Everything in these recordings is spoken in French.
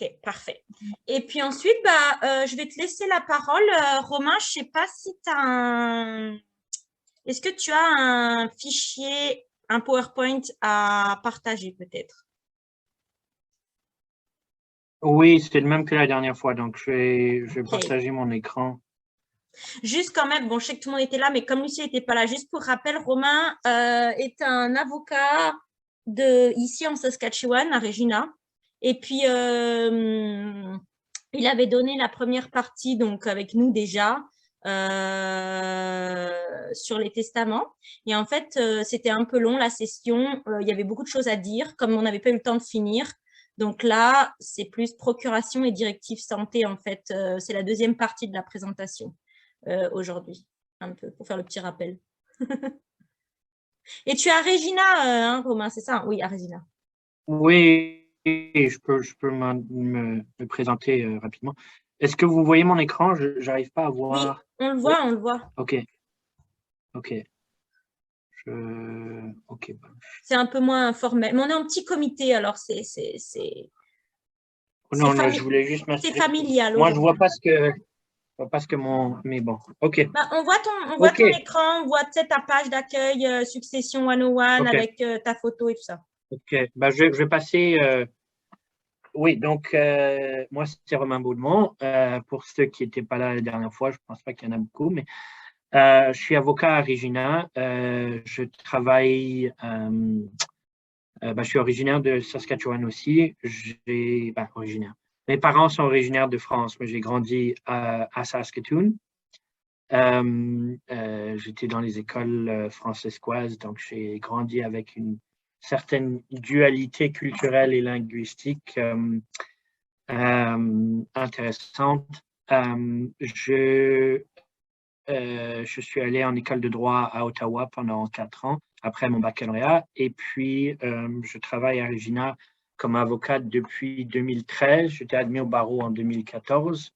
Ok, parfait. Et puis ensuite, je vais te laisser la parole. Romain, je ne sais pas si tu as un... Est-ce que tu as un fichier, un PowerPoint à partager peut-être? Oui, c'était le même que la dernière fois, donc je vais Ok. partager mon écran. Juste quand même, bon, je sais que tout le monde était là, mais comme Lucie n'était pas là, juste pour rappel, Romain est un avocat ici en Saskatchewan, à Regina. Et puis, il avait donné la première partie, donc avec nous déjà, sur les testaments. Et en fait, c'était un peu long la session. Il y avait beaucoup de choses à dire, comme on n'avait pas eu le temps de finir. Donc là, c'est plus procuration et directive santé, en fait. C'est la deuxième partie de la présentation aujourd'hui, un peu, pour faire le petit rappel. Et tu es à Regina, hein, Romain, c'est ça? Oui, à Regina. Oui, je peux me présenter rapidement. Est-ce que vous voyez mon écran? Je n'arrive pas à Oui, voir. on le Oui? voit, on le voit. OK. OK. OK. C'est un peu moins informel. Mais on est en petit comité, alors c'est Non, là, je voulais juste c'est m'assurer. familial Moi, je aujourd'hui. vois pas ce que mon. Mais bon. OK. On voit OK. ton écran, on voit ta page d'accueil Succession 101 OK. avec ta photo et tout ça. OK. Je vais passer. Oui, donc, moi, c'est Romain Baudemont. Pour ceux qui n'étaient pas là la dernière fois, je ne pense pas qu'il y en a beaucoup, mais je suis avocat à Regina. Je travaille. Je suis originaire de Saskatchewan aussi. Originaire. Mes parents sont originaires de France, mais j'ai grandi à Saskatoon. J'étais dans les écoles francescoises, donc j'ai grandi avec une certaine dualité culturelle et linguistique intéressante. Je suis allé en école de droit à Ottawa pendant 4 ans après mon baccalauréat. Et puis, je travaille à Regina comme avocate depuis 2013. J'étais admis au barreau en 2014.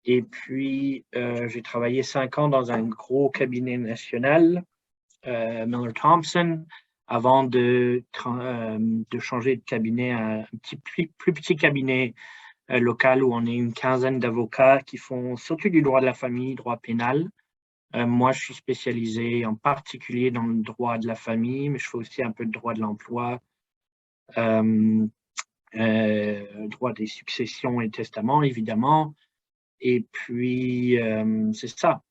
Et puis, j'ai travaillé 5 ans dans un gros cabinet national, Miller Thompson, avant de changer de cabinet à un plus petit cabinet local où on est une quinzaine d'avocats qui font surtout du droit de la famille, droit pénal. Moi, je suis spécialisé en particulier dans le droit de la famille, mais je fais aussi un peu de droit de l'emploi, droit des successions et testaments, évidemment. Et puis, c'est ça.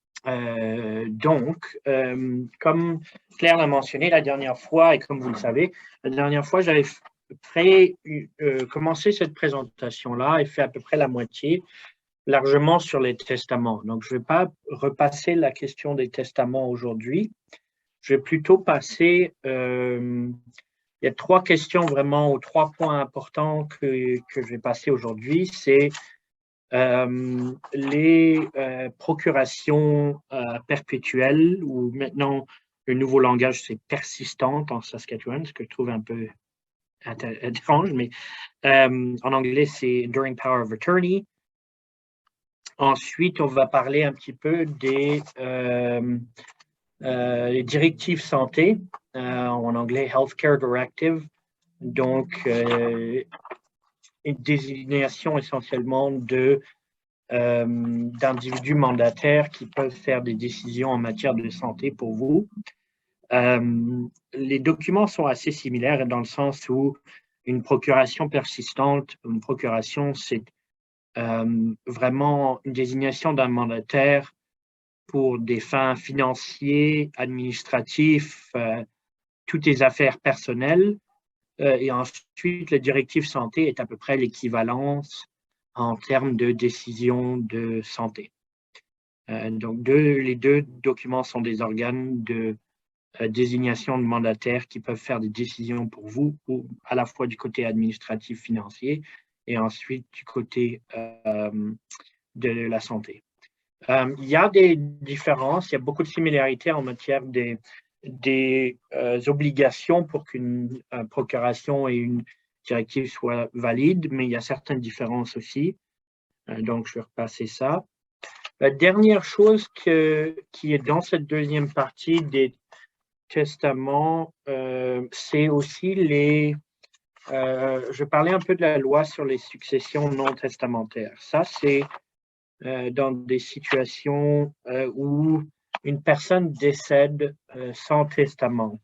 Comme Claire l'a mentionné la dernière fois, et comme vous le savez, la dernière fois, j'avais commencé cette présentation-là et fait à peu près la moitié largement sur les testaments. Donc, je ne vais pas repasser la question des testaments aujourd'hui. Je vais plutôt passer, il y a 3 questions vraiment, ou 3 points importants que je vais passer aujourd'hui. C'est les procurations perpétuelles, ou maintenant, le nouveau langage, c'est persistante en Saskatchewan, ce que je trouve un peu étrange, mais en anglais, c'est Enduring Power of Attorney. Ensuite, on va parler un petit peu des directives santé, en anglais Healthcare Directive, donc une désignation essentiellement d'individus mandataires qui peuvent faire des décisions en matière de santé pour vous. Les documents sont assez similaires dans le sens où une procuration persistante, une procuration, c'est vraiment une désignation d'un mandataire pour des fins financières, administratives, toutes les affaires personnelles. Et ensuite, la directive santé est à peu près l'équivalence en termes de décision de santé. Donc, les 2 documents sont des organes de désignation de mandataires qui peuvent faire des décisions pour vous, à la fois du côté administratif financier et ensuite du côté de la santé. Il y a des différences, il y a beaucoup de similarités en matière des obligations pour qu'une procuration et une directive soient valides, mais il y a certaines différences aussi. Donc, je vais repasser ça. La dernière chose qui est dans cette deuxième partie des testaments, c'est aussi je parlais un peu de la loi sur les successions non testamentaires. Ça, c'est dans des situations où une personne décède sans testament.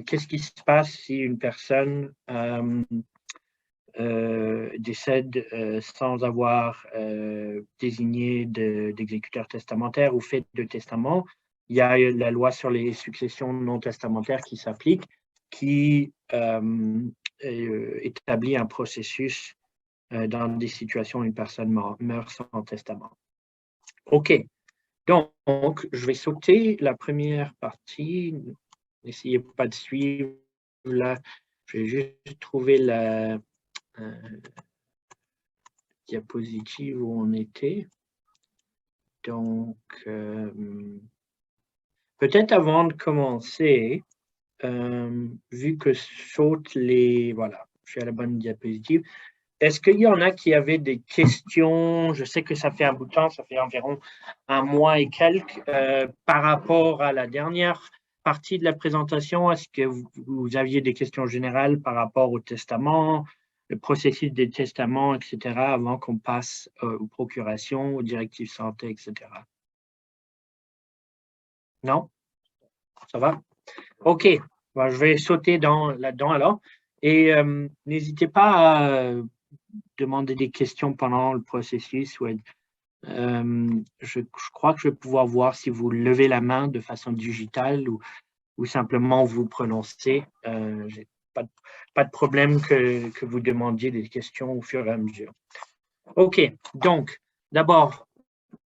Qu'est-ce qui se passe si une personne décède sans avoir désigné d'exécuteur testamentaire ou fait de testament? Il y a la loi sur les successions non testamentaires qui s'applique, qui établit un processus dans des situations où une personne meurt sans testament. OK. Donc, je vais sauter la première partie. N'essayez pas de suivre là. Je vais juste trouver la diapositive où on était. Donc, peut-être avant de commencer, vu que saute les... Voilà, je suis à la bonne diapositive. Est-ce qu'il y en a qui avaient des questions? Je sais que ça fait un bout de temps, ça fait environ un mois et quelques, par rapport à la dernière partie de la présentation. Est-ce que vous aviez des questions générales par rapport au testament, le processus des testaments, etc., avant qu'on passe aux procurations, aux directives santé, etc.? Non? Ça va? OK. Bon, je vais sauter là-dedans alors. Et n'hésitez pas à demander des questions pendant le processus. Je crois que je vais pouvoir voir si vous levez la main de façon digitale ou simplement vous prononcez. J'ai pas de problème que vous demandiez des questions au fur et à mesure. OK. Donc, d'abord,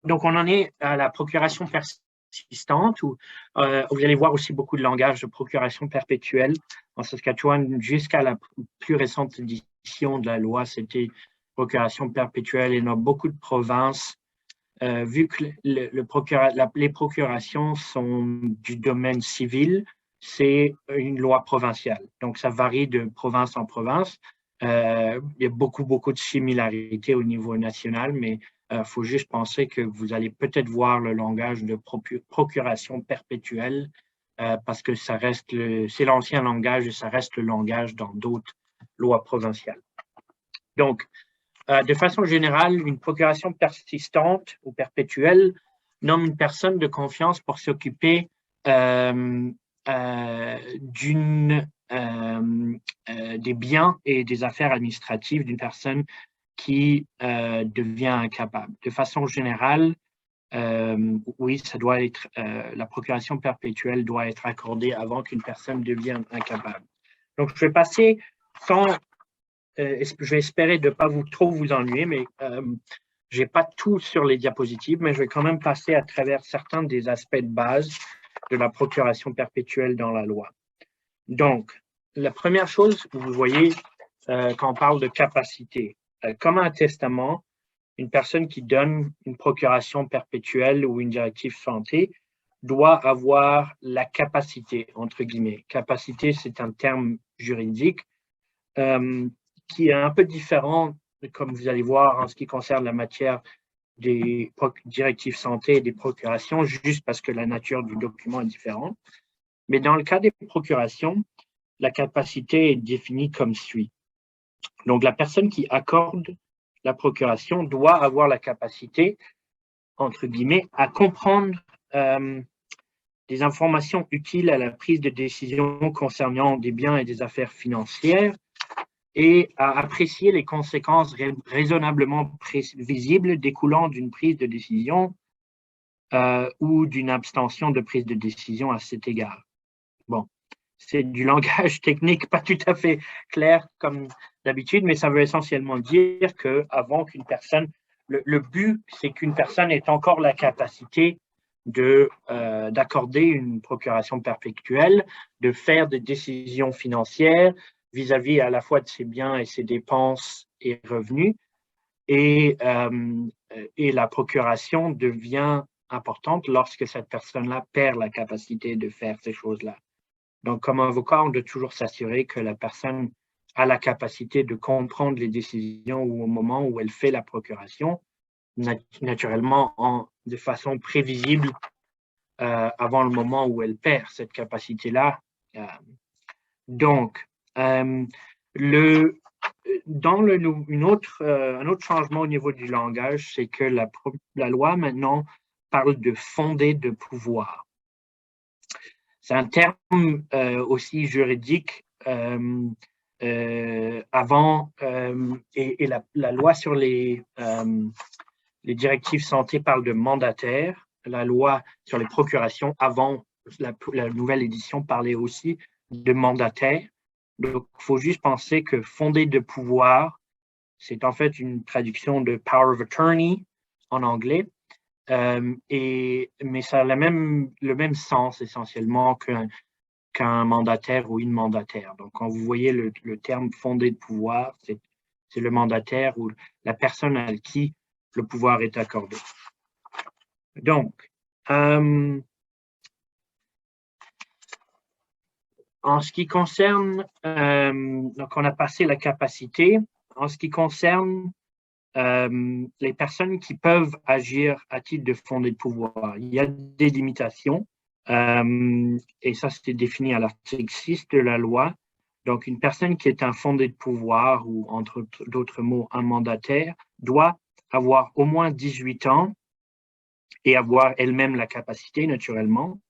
on en est à la procuration persistante où vous allez voir aussi beaucoup de langage de procuration perpétuelle. En Saskatchewan, jusqu'à la plus récente édition de la loi, c'était procuration perpétuelle et dans beaucoup de provinces, vu que les procurations sont du domaine civil, c'est une loi provinciale. Donc, ça varie de province en province. Il y a beaucoup de similarités au niveau national, mais il faut juste penser que vous allez peut-être voir le langage de procuration perpétuelle parce que c'est l'ancien langage et ça reste le langage dans d'autres lois provinciales. Donc, de façon générale, une procuration persistante ou perpétuelle nomme une personne de confiance pour s'occuper des biens et des affaires administratives d'une personne qui devient incapable. De façon générale, oui, ça doit être la procuration perpétuelle doit être accordée avant qu'une personne devienne incapable. Donc, je vais passer sans je vais espérer de ne pas trop vous ennuyer, mais je n'ai pas tout sur les diapositives, mais je vais quand même passer à travers certains des aspects de base de la procuration perpétuelle dans la loi. Donc, la première chose, vous voyez, quand on parle de capacité, comme un testament, une personne qui donne une procuration perpétuelle ou une directive santé doit avoir la capacité, entre guillemets. Capacité, c'est un terme juridique qui est un peu différent, comme vous allez voir, en ce qui concerne la matière des directives santé et des procurations, juste parce que la nature du document est différente. Mais dans le cas des procurations, la capacité est définie comme suit. Donc, la personne qui accorde la procuration doit avoir la capacité, entre guillemets, à comprendre des informations utiles à la prise de décision concernant des biens et des affaires financières, et à apprécier les conséquences raisonnablement visibles découlant d'une prise de décision ou d'une abstention de prise de décision à cet égard. Bon, c'est du langage technique pas tout à fait clair comme d'habitude, mais ça veut essentiellement dire qu'avant qu'une personne, le but, c'est qu'une personne ait encore la capacité d'accorder une procuration perpétuelle, de faire des décisions financières, vis-à-vis à la fois de ses biens et ses dépenses et revenus. Et la procuration devient importante lorsque cette personne-là perd la capacité de faire ces choses-là. Donc, comme avocat, on doit toujours s'assurer que la personne a la capacité de comprendre les décisions au moment où elle fait la procuration, naturellement de façon prévisible avant le moment où elle perd cette capacité-là. Donc, Un autre changement au niveau du langage, c'est que la loi maintenant parle de fondé de pouvoir. C'est un terme aussi juridique. Avant, et la loi sur les directives santé parle de mandataire. La loi sur les procurations, avant la nouvelle édition, parlait aussi de mandataire. Donc, il faut juste penser que fondé de pouvoir, c'est en fait une traduction de power of attorney en anglais. Mais ça a le même sens essentiellement qu'un mandataire ou une mandataire. Donc, quand vous voyez le terme fondé de pouvoir, c'est le mandataire ou la personne à qui le pouvoir est accordé. Donc, en ce qui concerne, donc on a passé la capacité. En ce qui concerne les personnes qui peuvent agir à titre de fondé de pouvoir, il y a des limitations. Et ça, c'est défini à l'article 6 de la loi. Donc, une personne qui est un fondé de pouvoir ou, entre d'autres mots, un mandataire, doit avoir au moins 18 ans et avoir elle-même la capacité, naturellement.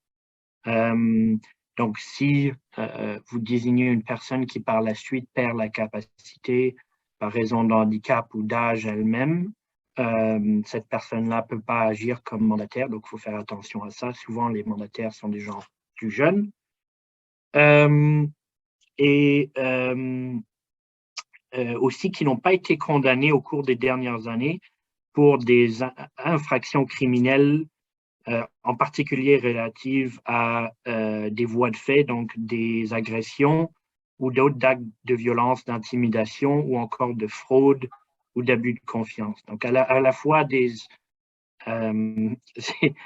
Donc, si vous désignez une personne qui, par la suite, perd la capacité par raison de handicap ou d'âge elle-même, cette personne-là ne peut pas agir comme mandataire, donc il faut faire attention à ça. Souvent, les mandataires sont des gens plus jeunes. Aussi qui n'ont pas été condamnés au cours des dernières années pour des infractions criminelles, en particulier relatives à des voies de fait, donc des agressions ou d'autres actes de violence, d'intimidation ou encore de fraude ou d'abus de confiance. Donc, à la fois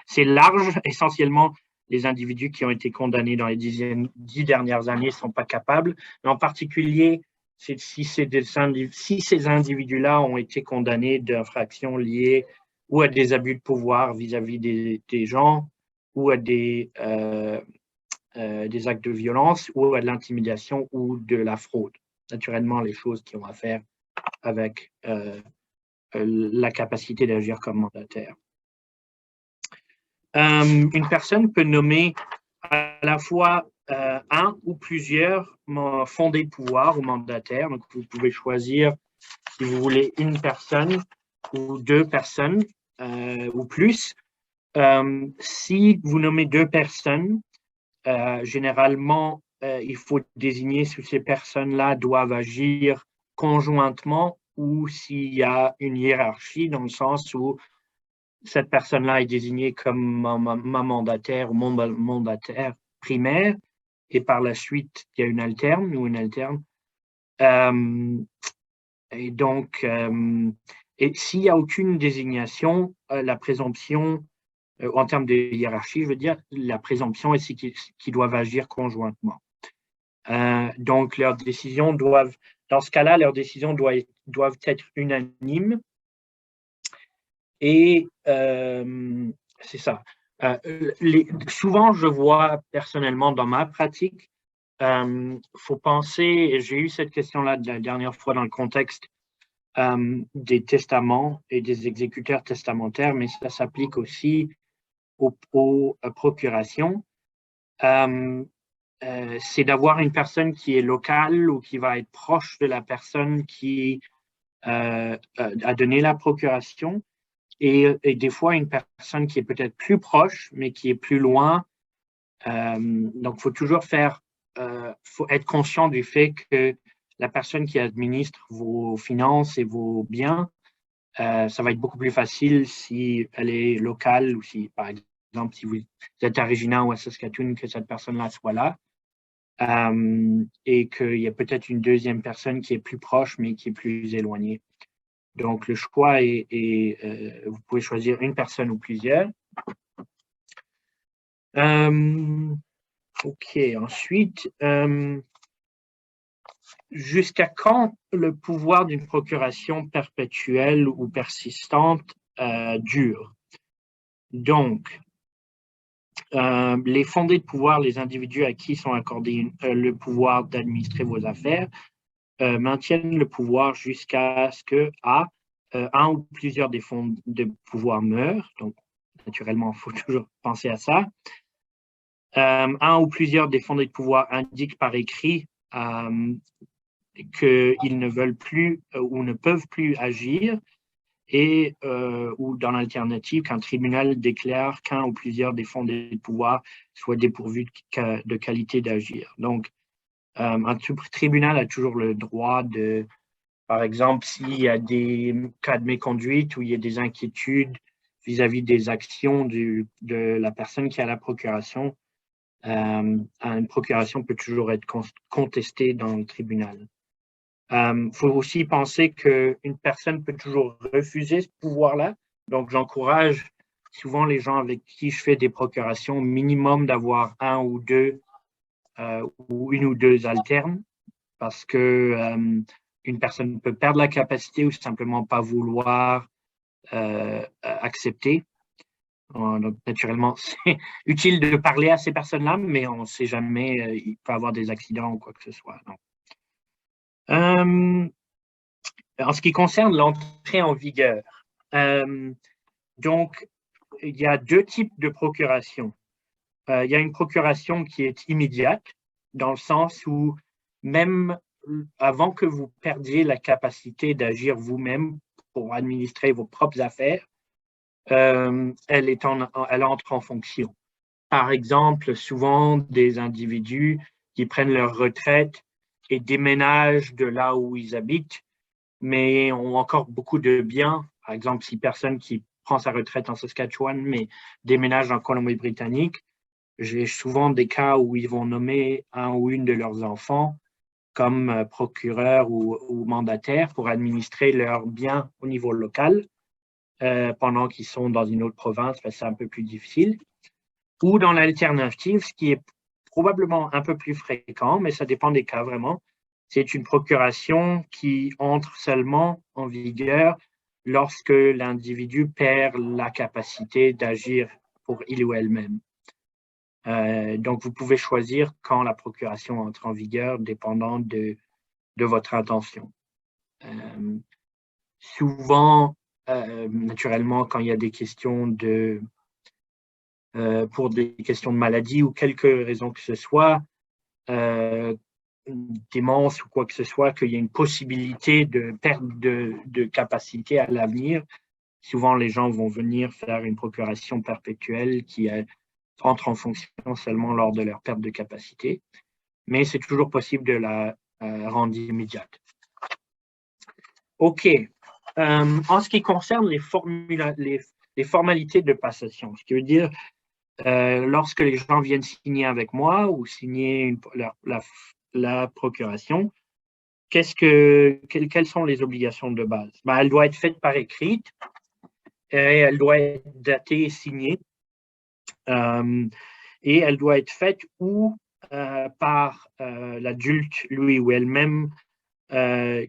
c'est large. Essentiellement, les individus qui ont été condamnés dans les 10 dernières années ne sont pas capables. Mais en particulier, si ces individus-là ont été condamnés d'infractions liées ou à des abus de pouvoir vis-à-vis des gens, ou à des actes de violence, ou à de l'intimidation ou de la fraude. Naturellement, les choses qui ont à faire avec la capacité d'agir comme mandataire. Une personne peut nommer à la fois un ou plusieurs fondés de pouvoir ou mandataires. Donc, vous pouvez choisir si vous voulez une personne ou deux personnes ou plus. Si vous nommez deux personnes, généralement, il faut désigner si ces personnes-là doivent agir conjointement ou s'il y a une hiérarchie, dans le sens où cette personne-là est désignée comme ma mandataire ou mon mandataire primaire, et par la suite, il y a une alterne ou une alterne. Et donc, et s'il n'y a aucune désignation, la présomption, en termes de hiérarchie, je veux dire, la présomption est qu'ils doivent agir conjointement. Donc, leurs décisions doivent, dans ce cas-là, leurs décisions doivent être unanimes. Et c'est ça. Souvent, je vois personnellement dans ma pratique, faut penser, j'ai eu cette question-là la dernière fois dans le contexte des testaments et des exécuteurs testamentaires, mais ça s'applique aussi aux procurations. C'est d'avoir une personne qui est locale ou qui va être proche de la personne qui a donné la procuration. Et des fois, une personne qui est peut-être plus proche, mais qui est plus loin. Donc, il faut toujours faut être conscient du fait que la personne qui administre vos finances et vos biens, ça va être beaucoup plus facile si elle est locale ou si, par exemple, si vous êtes à Regina ou à Saskatoon, que cette personne-là soit là. Et qu'il y a peut-être une deuxième personne qui est plus proche, mais qui est plus éloignée. Donc, le choix vous pouvez choisir une personne ou plusieurs. OK, ensuite, jusqu'à quand le pouvoir d'une procuration perpétuelle ou persistante dure? Donc, les fondés de pouvoir, les individus à qui sont accordés le pouvoir d'administrer vos affaires, maintiennent le pouvoir jusqu'à ce que un ou plusieurs des fonds de pouvoir meurent. Donc, naturellement, il faut toujours penser à ça. Un ou plusieurs des fondés de pouvoir indiquent par écrit qu'ils ne veulent plus ou ne peuvent plus agir, et ou dans l'alternative qu'un tribunal déclare qu'un ou plusieurs des fondés de pouvoir soient dépourvus de qualité d'agir. Donc, un tribunal a toujours le droit de, par exemple, s'il y a des cas de méconduite ou il y a des inquiétudes vis-à-vis des actions de la personne qui a la procuration, une procuration peut toujours être contestée dans le tribunal. Faut aussi penser qu'une personne peut toujours refuser ce pouvoir-là. Donc, j'encourage souvent les gens avec qui je fais des procurations, minimum d'avoir un ou deux ou une ou deux alternes, parce que une personne peut perdre la capacité ou simplement pas vouloir accepter. Donc, naturellement, c'est utile de parler à ces personnes-là, mais on ne sait jamais, il peut y avoir des accidents ou quoi que ce soit. Donc, en ce qui concerne l'entrée en vigueur, donc, il y a deux types de procuration. Il y a une procuration qui est immédiate, dans le sens où même avant que vous perdiez la capacité d'agir vous-même pour administrer vos propres affaires, elle entre en fonction. Par exemple, souvent des individus qui prennent leur retraite et déménagent de là où ils habitent, mais ont encore beaucoup de biens. Par exemple, si personne qui prend sa retraite en Saskatchewan, mais déménage en Colombie-Britannique, j'ai souvent des cas où ils vont nommer un ou une de leurs enfants comme procureur ou mandataire pour administrer leurs biens au niveau local pendant qu'ils sont dans une autre province, c'est un peu plus difficile. Ou dans l'alternative, ce qui est probablement un peu plus fréquent, mais ça dépend des cas vraiment, c'est une procuration qui entre seulement en vigueur lorsque l'individu perd la capacité d'agir pour il ou elle-même. Donc, vous pouvez choisir quand la procuration entre en vigueur, dépendant de votre intention. Souvent, naturellement, quand il y a des questions pour des questions de maladie ou quelque raison que ce soit, démence ou quoi que ce soit, qu'il y ait une possibilité de perte de capacité à l'avenir, souvent les gens vont venir faire une procuration perpétuelle qui entre en fonction seulement lors de leur perte de capacité, mais c'est toujours possible de la rendre immédiate. OK. En ce qui concerne les formalités de passation, ce qui veut dire lorsque les gens viennent signer avec moi ou signer la procuration, quelles sont les obligations de base? Elle doit être faite par écrit et elle doit être datée et signée. Et elle doit être faite ou par l'adulte, lui ou elle-même,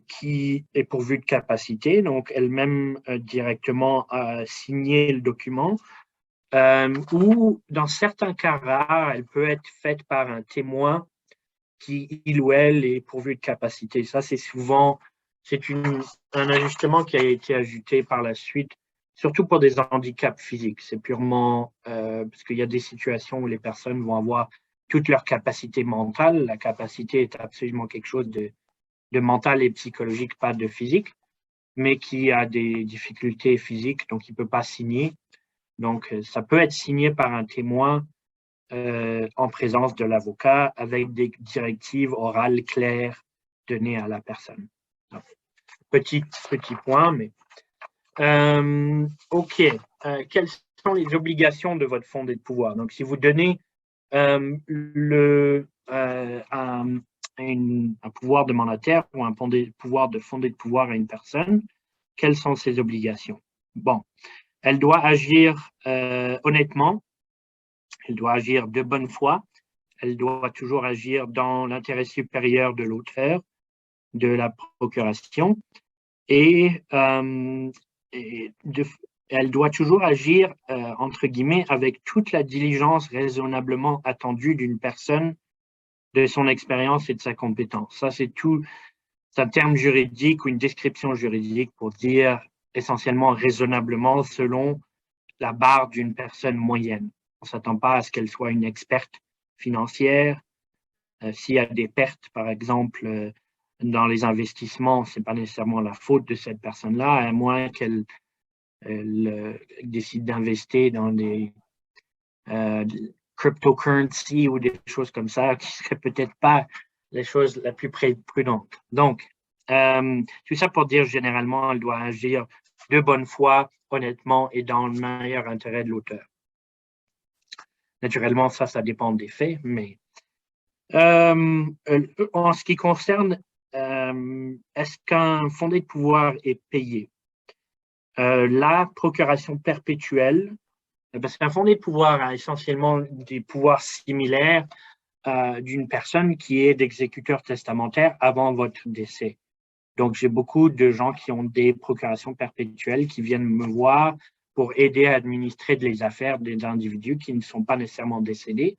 qui est pourvu de capacité, donc elle-même directement signer le document, ou dans certains cas rares, elle peut être faite par un témoin qui, il ou elle, est pourvu de capacité. Ça, c'est un ajustement qui a été ajouté par la suite, surtout pour des handicaps physiques. C'est purement parce qu'il y a des situations où les personnes vont avoir toute leur capacité mentale. La capacité est absolument quelque chose de mental et psychologique, pas de physique, mais qui a des difficultés physiques, donc il ne peut pas signer. Donc, ça peut être signé par un témoin en présence de l'avocat avec des directives orales claires données à la personne. Donc, petit point, mais OK. Quelles sont les obligations de votre fondé de pouvoir? Donc, si vous donnez un pouvoir de mandataire ou un pouvoir de fondé de pouvoir à une personne, quelles sont ses obligations? Bon, elle doit agir honnêtement, elle doit agir de bonne foi, elle doit toujours agir dans l'intérêt supérieur de l'auteur de la procuration et elle doit toujours agir, entre guillemets, avec toute la diligence raisonnablement attendue d'une personne, de son expérience et de sa compétence. Ça, c'est tout. c'est un terme juridique ou une description juridique pour dire essentiellement raisonnablement selon la barre d'une personne moyenne. On ne s'attend pas à ce qu'elle soit une experte financière. S'il y a des pertes, par exemple, dans les investissements, ce n'est pas nécessairement la faute de cette personne-là, à moins qu'elle décide d'investir dans des cryptocurrency ou des choses comme ça, qui ne seraient peut-être pas les choses la plus prudentes. Donc, tout ça pour dire généralement, elle doit agir de bonne foi, honnêtement et dans le meilleur intérêt de l'auteur. Naturellement, ça dépend des faits, mais en ce qui concerne est-ce qu'un fondé de pouvoir est payé? La procuration perpétuelle, parce qu'un fondé de pouvoir a essentiellement des pouvoirs similaires d'une personne qui est d'exécuteur testamentaire avant votre décès. Donc, j'ai beaucoup de gens qui ont des procurations perpétuelles qui viennent me voir pour aider à administrer les affaires des individus qui ne sont pas nécessairement décédés.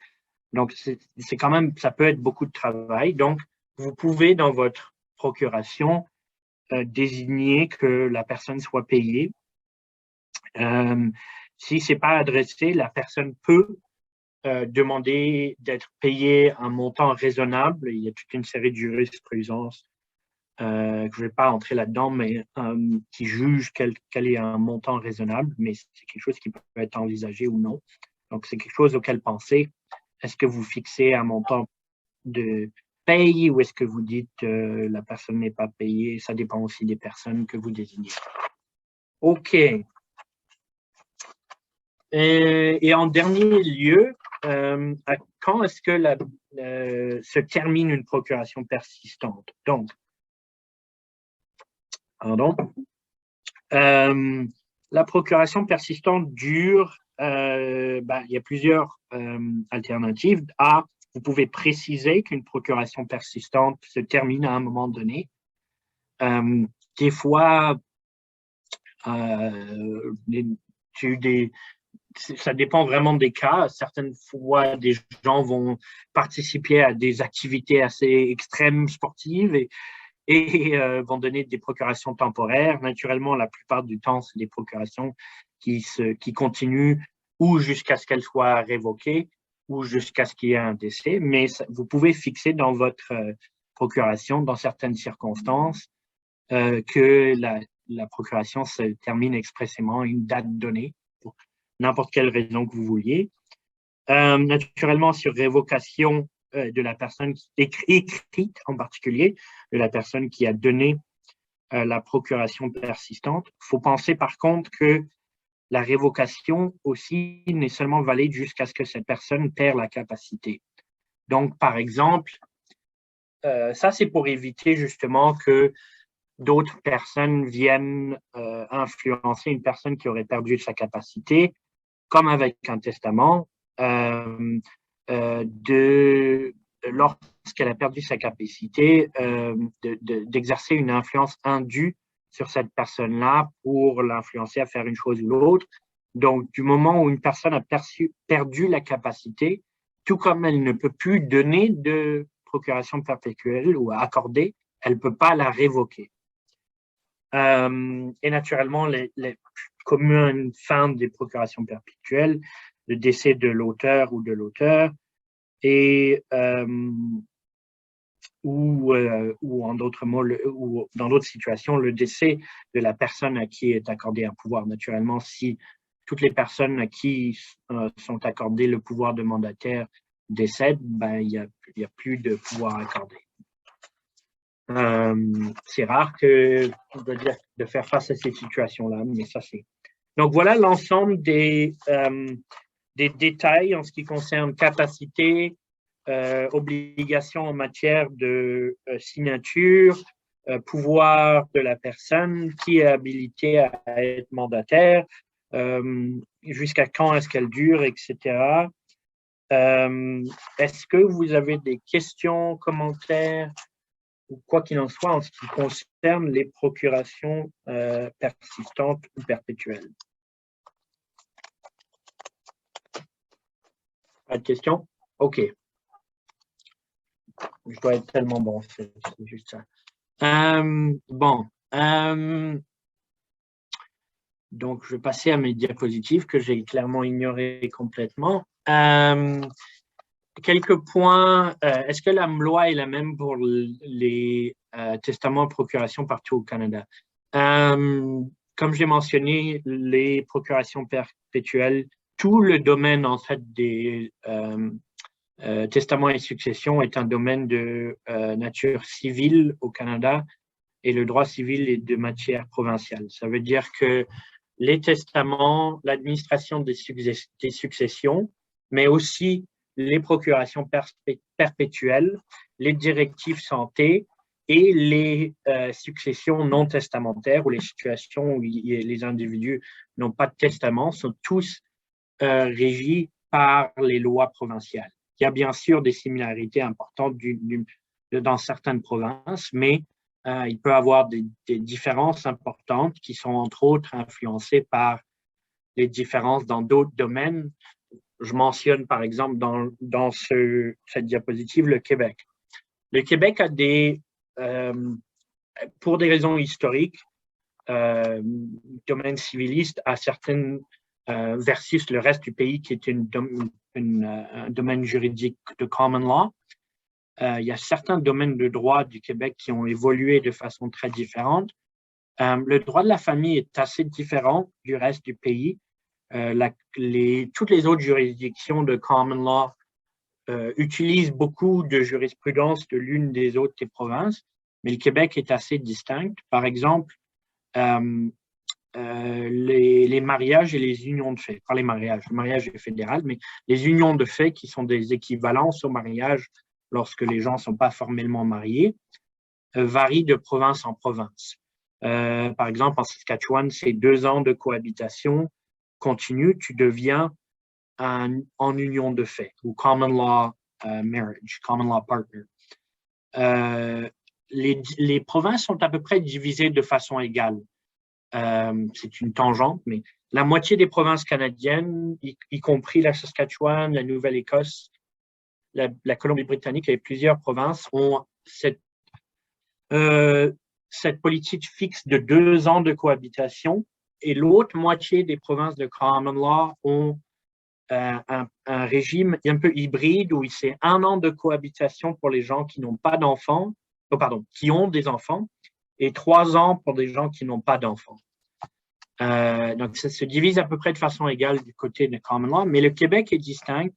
Donc, c'est quand même, ça peut être beaucoup de travail. Donc, vous pouvez, dans votre procuration, désigner que la personne soit payée. Si ce n'est pas adressé, la personne peut demander d'être payée un montant raisonnable. Il y a toute une série de jurisprudences que je ne vais pas entrer là-dedans, mais qui juge quel est un montant raisonnable, mais c'est quelque chose qui peut être envisagé ou non. Donc, c'est quelque chose auquel penser. Est-ce que vous fixez un montant de paye ou est-ce que vous dites la personne n'est pas payée? Ça dépend aussi des personnes que vous désignez. OK. Et en dernier lieu, quand est-ce que se termine une procuration persistante? Donc, pardon. La procuration persistante dure, il y a plusieurs alternatives. Vous pouvez préciser qu'une procuration persistante se termine à un moment donné. Des fois, ça dépend vraiment des cas. Certaines fois, des gens vont participer à des activités assez extrêmes sportives et vont donner des procurations temporaires. Naturellement, la plupart du temps, c'est des procurations qui continuent ou jusqu'à ce qu'elles soient révoquées ou jusqu'à ce qu'il y ait un décès. Mais vous pouvez fixer dans votre procuration, dans certaines circonstances, que la procuration se termine expressément à une date donnée, pour n'importe quelle raison que vous vouliez. Naturellement, sur révocation de la personne écrite en particulier, de la personne qui a donné la procuration persistante. Il faut penser par contre que la révocation aussi n'est seulement valide jusqu'à ce que cette personne perd la capacité. Donc, par exemple, ça c'est pour éviter justement que d'autres personnes viennent influencer une personne qui aurait perdu sa capacité, comme avec un testament, lorsqu'elle a perdu sa capacité, d'exercer une influence indue sur cette personne-là pour l'influencer à faire une chose ou l'autre. Donc, du moment où une personne a perdu la capacité, tout comme elle ne peut plus donner de procuration perpétuelle ou accorder, elle ne peut pas la révoquer. Et naturellement, les communes fins des procurations perpétuelles, le décès de l'auteur ou de l'auteur, et ou en d'autres mots, ou dans d'autres situations, le décès de la personne à qui est accordé un pouvoir. Naturellement, si toutes les personnes à qui sont accordées le pouvoir de mandataire décèdent, il y a plus de pouvoir accordé. C'est rare de faire face à ces situations-là, mais ça c'est. Donc voilà l'ensemble des détails en ce qui concerne capacité, obligations en matière de signature, pouvoir de la personne, qui est habilité à être mandataire, jusqu'à quand est-ce qu'elle dure, etc. Est-ce que vous avez des questions, commentaires, ou quoi qu'il en soit en ce qui concerne les procurations persistantes ou perpétuelles? Pas de questions? OK. Je dois être tellement bon, c'est juste ça. Bon, donc je vais passer à mes diapositives que j'ai clairement ignorées complètement. Quelques points. Est-ce que la loi est la même pour les testaments et procurations partout au Canada? Comme j'ai mentionné, les procurations perpétuelles, tout le domaine en fait des testaments et successions est un domaine de nature civile au Canada et le droit civil est de matière provinciale. Ça veut dire que les testaments, l'administration des successions, mais aussi les procurations perpétuelles, les directives santé et les successions non testamentaires ou les situations où les individus n'ont pas de testament sont tous régis par les lois provinciales. Il y a bien sûr des similarités importantes dans certaines provinces, mais il peut y avoir des différences importantes qui sont entre autres influencées par les différences dans d'autres domaines. Je mentionne par exemple dans cette diapositive le Québec. Le Québec a pour des raisons historiques, domaine civiliste à certaines versus le reste du pays qui est un domaine juridique de common law. Il y a certains domaines de droit du Québec qui ont évolué de façon très différente. Le droit de la famille est assez différent du reste du pays. Toutes les autres juridictions de common law utilisent beaucoup de jurisprudence de l'une des autres des provinces, mais le Québec est assez distinct. Par exemple, les mariages et les unions de fait, pas les mariages, le mariage est fédéral, mais les unions de fait qui sont des équivalences au mariage lorsque les gens ne sont pas formellement mariés, varient de province en province. Par exemple, en Saskatchewan, c'est 2 ans de cohabitation continue, tu deviens en union de fait ou common law marriage, common law partner. Les provinces sont à peu près divisées de façon égale. C'est une tangente, mais la moitié des provinces canadiennes, y compris la Saskatchewan, la Nouvelle-Écosse, la Colombie-Britannique et plusieurs provinces ont cette politique fixe de 2 ans de cohabitation et l'autre moitié des provinces de common law ont un régime un peu hybride où c'est 1 an de cohabitation pour les gens qui n'ont pas d'enfants, qui ont des enfants et 3 ans pour des gens qui n'ont pas d'enfants. Donc, ça se divise à peu près de façon égale du côté de common law, mais le Québec est distinct.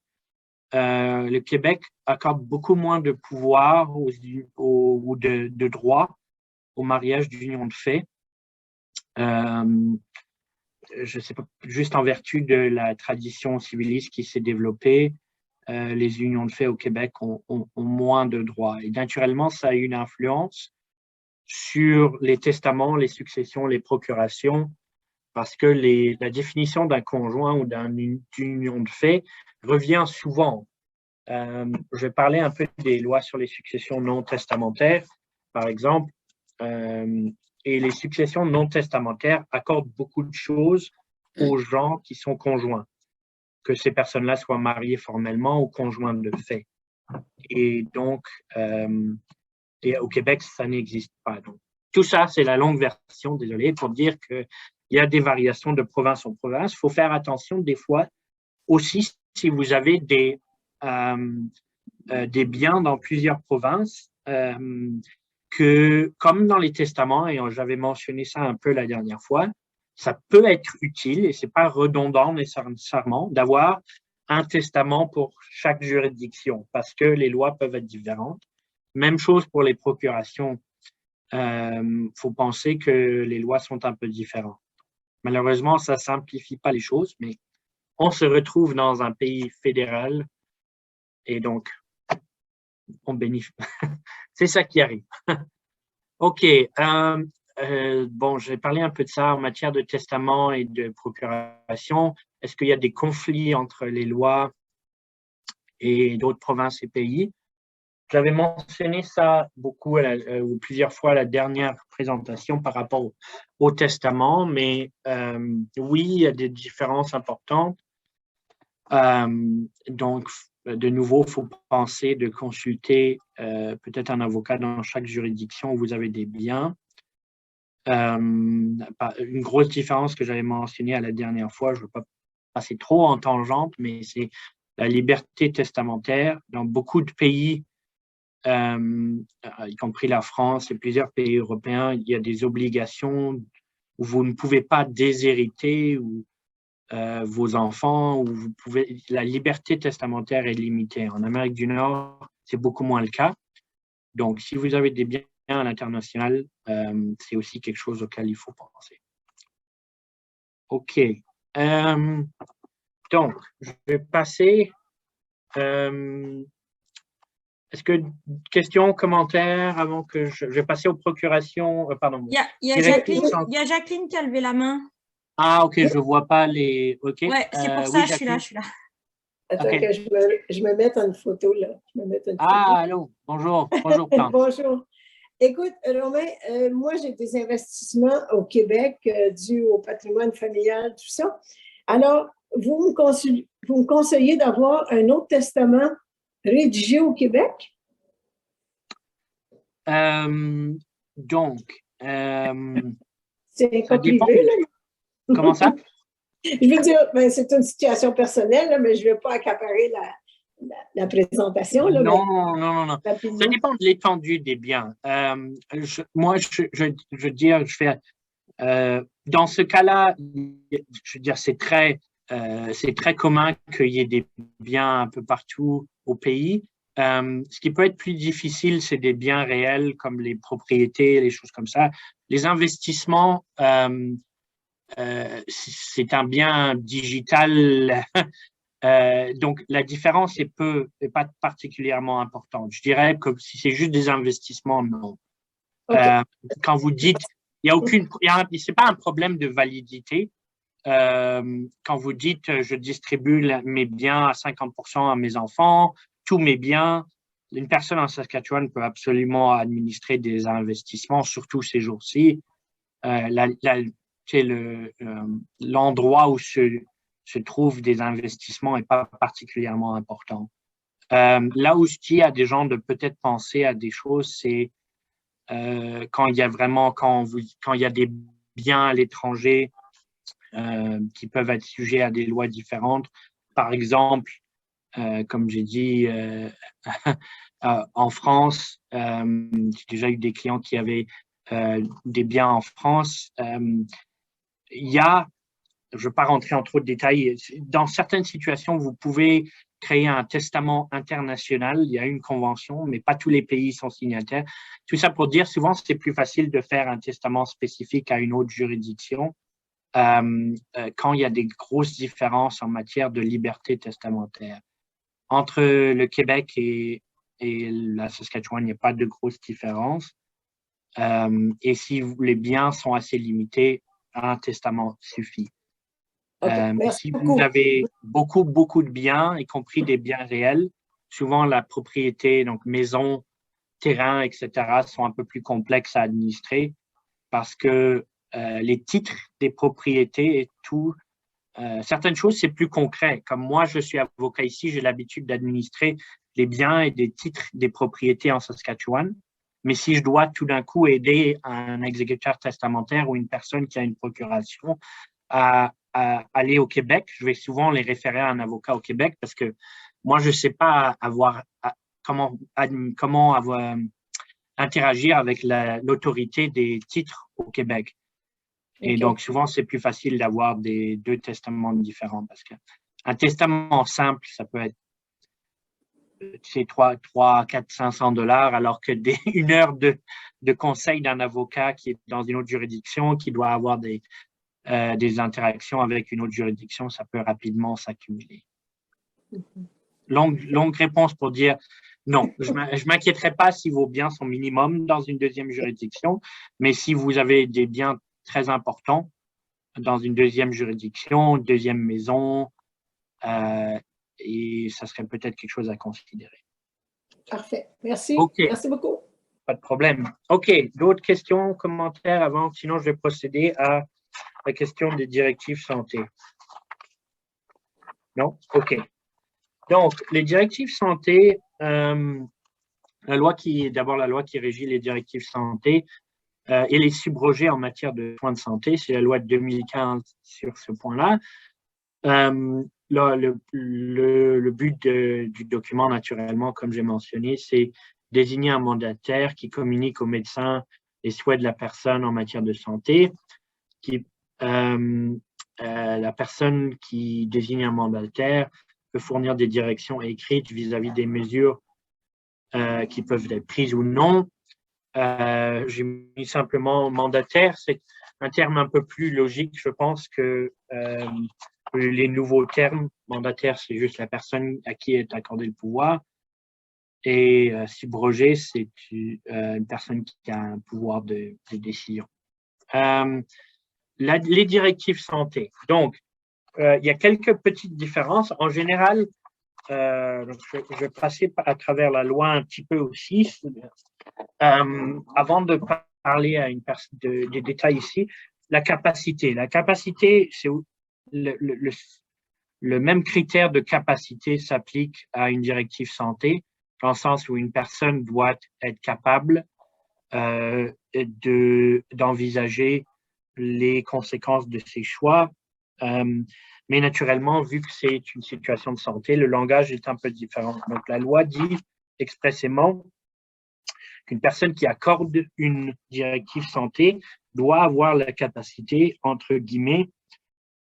Le Québec accorde beaucoup moins de pouvoir ou de droit au mariage d'union de fait. Je ne sais pas, juste en vertu de la tradition civiliste qui s'est développée, les unions de fait au Québec ont moins de droits. Et naturellement, ça a une influence sur les testaments, les successions, les procurations, parce que la définition d'un conjoint ou d'une union de fait revient souvent. Je vais parler un peu des lois sur les successions non testamentaires, par exemple. Et les successions non testamentaires accordent beaucoup de choses aux gens qui sont conjoints, que ces personnes-là soient mariées formellement ou conjoints de fait. Et donc, et au Québec, ça n'existe pas. Donc, tout ça, c'est la longue version, désolé, pour dire qu'il y a des variations de province en province. Il faut faire attention des fois aussi si vous avez des biens dans plusieurs provinces, que comme dans les testaments, et j'avais mentionné ça un peu la dernière fois, ça peut être utile, et ce n'est pas redondant nécessairement, d'avoir un testament pour chaque juridiction, parce que les lois peuvent être différentes. Même chose pour les procurations. Faut penser que les lois sont un peu différentes. Malheureusement, ça ne simplifie pas les choses, mais on se retrouve dans un pays fédéral et donc on bénéficie. C'est ça qui arrive. OK. Bon, j'ai parlé un peu de ça en matière de testament et de procuration. Est-ce qu'il y a des conflits entre les lois et d'autres provinces et pays? J'avais mentionné ça beaucoup ou plusieurs fois à la dernière présentation par rapport au testament, mais oui, il y a des différences importantes. Donc, de nouveau, il faut penser de consulter peut-être un avocat dans chaque juridiction où vous avez des biens. Une grosse différence que j'avais mentionnée à la dernière fois, je ne veux pas passer trop en tangente, mais c'est la liberté testamentaire. Dans beaucoup de pays, y compris la France et plusieurs pays européens, il y a des obligations où vous ne pouvez pas déshériter ou vos enfants, où vous pouvez, la liberté testamentaire est limitée. En Amérique du Nord, c'est beaucoup moins le cas. Donc, si vous avez des biens à l'international, c'est aussi quelque chose auquel il faut penser. OK. Donc, je vais passer. Est-ce que questions, commentaires avant que je vais passer aux procurations, pardon. Il y a Jacqueline qui a levé la main. Ah, OK, je ne vois pas les. OK. Ouais, c'est pour ça, oui, je suis là. Attends okay. que je me mette en photo, là. Allô, bonjour. Bonjour, Plante. Bonjour. Écoute, Romain, moi, j'ai des investissements au Québec dus au patrimoine familial, tout ça. Alors, vous me conseillez d'avoir un autre testament rédigé au Québec? Donc, c'est un cas privé, là. Comment ça? Je veux dire, ben, c'est une situation personnelle, là, mais je ne veux pas accaparer la présentation. Là, non. Ça dépend de l'étendue des biens. Moi, je veux dire, dans ce cas-là, je veux dire, c'est très commun qu'il y ait des biens un peu partout au pays. Ce qui peut être plus difficile, c'est des biens réels comme les propriétés, les choses comme ça. Les investissements, c'est un bien digital. Donc, la différence n'est pas particulièrement importante. Je dirais que si c'est juste des investissements, non. Okay. Quand vous dites, c'est pas un problème de validité. Quand vous dites, je distribue mes biens à 50% à mes enfants, tous mes biens, une personne en Saskatchewan peut absolument administrer des investissements, surtout ces jours-ci. L'endroit où se trouvent des investissements n'est pas particulièrement important. Là où je dis à des gens de peut-être penser à des choses, c'est quand il y a des biens à l'étranger qui peuvent être sujets à des lois différentes. Par exemple, comme j'ai dit, en France, j'ai déjà eu des clients qui avaient des biens en France. Il y a, je ne veux pas rentrer en trop de détails, dans certaines situations, vous pouvez créer un testament international. Il y a une convention, mais pas tous les pays sont signataires. Tout ça pour dire, souvent, c'est plus facile de faire un testament spécifique à une autre juridiction quand il y a des grosses différences en matière de liberté testamentaire. Entre le Québec et la Saskatchewan, il n'y a pas de grosses différences. Et si les biens sont assez limités, un testament suffit. Okay, si vous avez beaucoup de biens, y compris des biens réels, souvent la propriété, donc maison, terrain, etc., sont un peu plus complexes à administrer parce que les titres des propriétés et tout, certaines choses, c'est plus concret. Comme moi, je suis avocat ici, j'ai l'habitude d'administrer les biens et des titres des propriétés en Saskatchewan. Mais si je dois tout d'un coup aider un exécuteur testamentaire ou une personne qui a une procuration à aller au Québec, je vais souvent les référer à un avocat au Québec parce que moi, je ne sais pas comment interagir avec l'autorité des titres au Québec. Et donc, souvent, c'est plus facile d'avoir deux testaments différents parce qu'un testament simple, ça peut être 3, 4, 500 $, alors que une heure de conseil d'un avocat qui est dans une autre juridiction, qui doit avoir des interactions avec une autre juridiction, ça peut rapidement s'accumuler. Longue réponse pour dire non, je ne m'inquiéterai pas si vos biens sont minimum dans une deuxième juridiction, mais si vous avez des biens très importants dans une deuxième juridiction, deuxième maison, et ça serait peut-être quelque chose à considérer. Parfait. Merci. Okay. Merci beaucoup. Pas de problème. OK. D'autres questions, commentaires avant? Sinon, je vais procéder à la question des directives santé. Non? OK. Donc, les directives santé, d'abord la loi qui régit les directives santé et les subrogées en matière de soins de santé, c'est la loi de 2015 sur ce point-là. Le but du document, naturellement, comme j'ai mentionné, c'est désigner un mandataire qui communique au médecin les souhaits de la personne en matière de santé. La personne qui désigne un mandataire peut fournir des directions écrites vis-à-vis des mesures qui peuvent être prises ou non. J'ai mis simplement mandataire, c'est un terme un peu plus logique, je pense, que les nouveaux termes. Mandataire, c'est juste la personne à qui est accordé le pouvoir. Et subrogé, c'est une personne qui a un pouvoir de décision. Les directives santé. Donc, il y a quelques petites différences. En général, donc je vais passer à travers la loi un petit peu aussi. Avant de parler à une personne des détails ici, la capacité. La capacité, c'est le même critère de capacité s'applique à une directive santé, dans le sens où une personne doit être capable d'envisager les conséquences de ses choix. Mais naturellement, vu que c'est une situation de santé, le langage est un peu différent. Donc, la loi dit expressément qu'une personne qui accorde une directive santé doit avoir la capacité, entre guillemets,